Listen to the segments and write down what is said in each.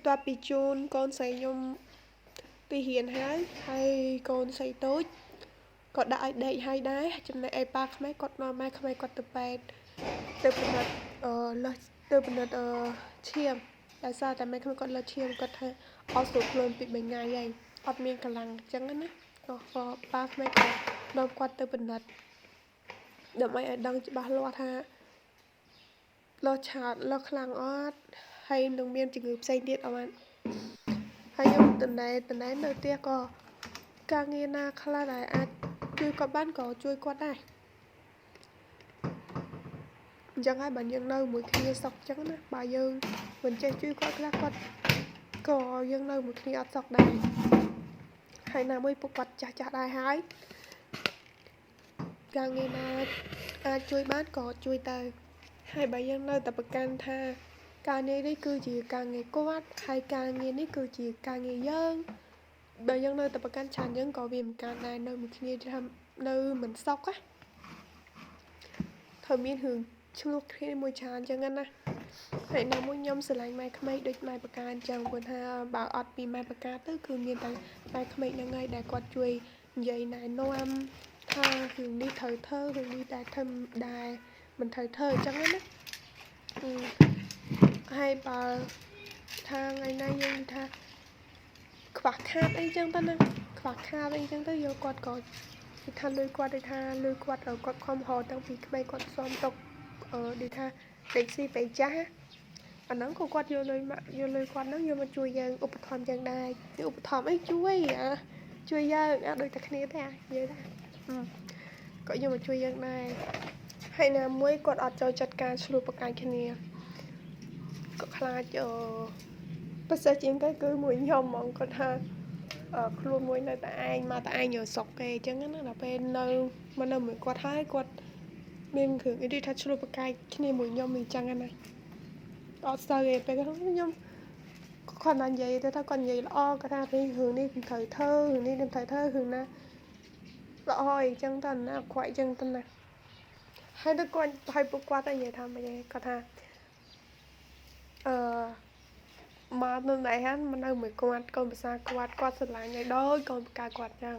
tua bị chôn con xây nhom tì hiền hay con xây tối có đại đầy hay đá chừng này ai ba mấy con mà mai không ai con từ bên mặt là từ bên mặt chiêm tại sao tại mấy không con là chiêm có thể ở số luôn bị bệnh ngày vậy ở miền cả lăng chẳng á có ba mấy con đông qua từ bên mặt đợt mấy đang ba lo tha lo chặt lo khlang ót hay nông miền chỉ người xây điện ở anh hay nhung tuần này nơi tia có càng nghe na khla đại à chui qua ban có chui qua đây chẳng ai bạn dân nơi một khi sọc chẳng á bà dân mình chơi chui qua khla quạt có dân nơi một khi sọc đây hay nào mới phục quạt chả chả đại hái càng nghe na chui ban có chui tay hai bà dân nơi tập can tha càng nghe đấy cứ chỉ càng nghe quát hay càng nghe đấy cứ chỉ càng nghe dân bà dân nơi tập can chán dân có viêm càng này nơi một khi làm nơi mình sọc á thời miên hưởng lúc khi môi chán chẳng ngân á hãy nào môi nhom sửa lại mai khmeiដូចmaiបកាចឹងព្រោះថាបើអត់ពីម៉ែបកាទៅគឺមានតែម៉ែក្មេងហ្នឹងហើយដែលគាត់ជួយនិយាយណែនាំថារឿងនេះត្រូវធ្វើរឿងនេះតែធ្វើដែរមិនត្រូវធ្វើអញ្ចឹងណាហើយបើថាថ្ងៃណាយើងថាខ្វះខាតអីចឹងទៅណាខ្វះខាតអីចឹងទៅយកគាត់ក៏ថាលុយគាត់ដូចថាលុយគាត់គាត់ខំហៅតាំងពីក្មេងគាត់សុំទុកដូចថាដេកស៊ីបែចាស់អាហ្នឹងក៏គាត់យកលុយគាត់ហ្នឹងយកមកជួយយើងឧបត្ថម្ភយ៉ាងដែរឧបត្ថម្ភអីជួយយើងដូចតែគ្នាទេនិយាយថាក៏យកមកជួយយើងដែរហើយណាមួយគាត់អត់ចូលចាត់ការឆ្លោះប្រកែកគ្នាក៏ខ្លាចពិសេសជាងគេគឺមួយខ្ញុំហ្មងគាត់ថាខ្លួនមួយនៅតែឯងមកតែឯងយកស្រុកគេអញ្ចឹងណាដល់ពេលនៅមកនៅមួយគាត់ហើយគាត់មានគ្រឿងអីដូចថាឆ្លោះប្រកែកគ្នាមួយខ្ញុំអញ្ចឹងណាអត់ស្ទើរទេពេលខ្ញុំគាត់បាននិយាយទៅថាគាត់និយាយល្អគាត់ថារឿងនេះមិនត្រូវធ្វើរឿងនេះមិនត្រូវធ្វើរឿងណាល្អអីចឹងទៅណាខ្វាយចឹងទៅណាហើយទៅគាត់ឲ្យពួកគាត់និយាយថាមិនទេគាត់ថាមកនៅណៃហានមកនៅមួយគាត់កូនភាសាគាត់ស្រឡាញ់ឲ្យដូចកូនបកាគាត់ចឹង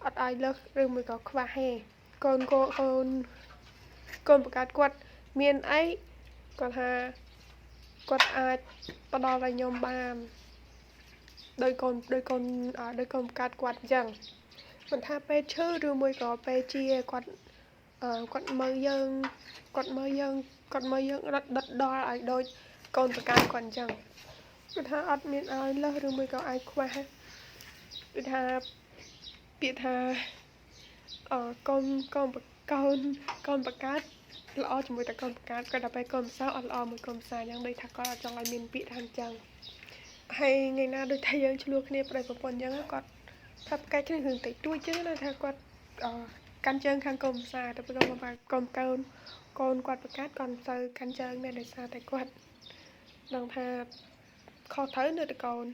អត់ឲ្យលើសឬមួយក៏ខ្វះទេកូនបកាគាត់មានអីគាត់ថាគាត់អាចផ្ដល់ឲ្យខ្ញុំបានដោយកូនបកាគាត់អញ្ចឹងមិនថាពេលឈឺឬមួយក៏ពេលជាគាត់មើលយើងដិតដល់ឲ្យដូចកូនបកាគាត់អញ្ចឹងគឺថាអត់មានឲ្យលើសឬមួយក៏ឲ្យខ្វះគឺថាពាក្យថាកូនបកាល្អជាមួយតែកូនបកាគាត់ដល់ពេលកូនផ្សោអត់ល្អមួយកូនផ្សាអញ្ចឹងដូចថាគាត់អត់ចង់ឲ្យមានពាក្យថាអញ្ចឹងហើយថ្ងៃណាដូចថាយើងឆ្លោះគ្នាប្តីប្រពន្ធអញ្ចឹងគាត់ថាប្រកែកគ្នារឿងតិចតួចអញ្ចឹងណាថាគាត់កាន់ជើងខាងកូនផ្សាទៅពេលកូនគាត់ប្រកាសគាត់ទៅកាន់ជើងដែរដោយសារតែគាត់ដឹងថាខុសត្រូវនៅតែកូន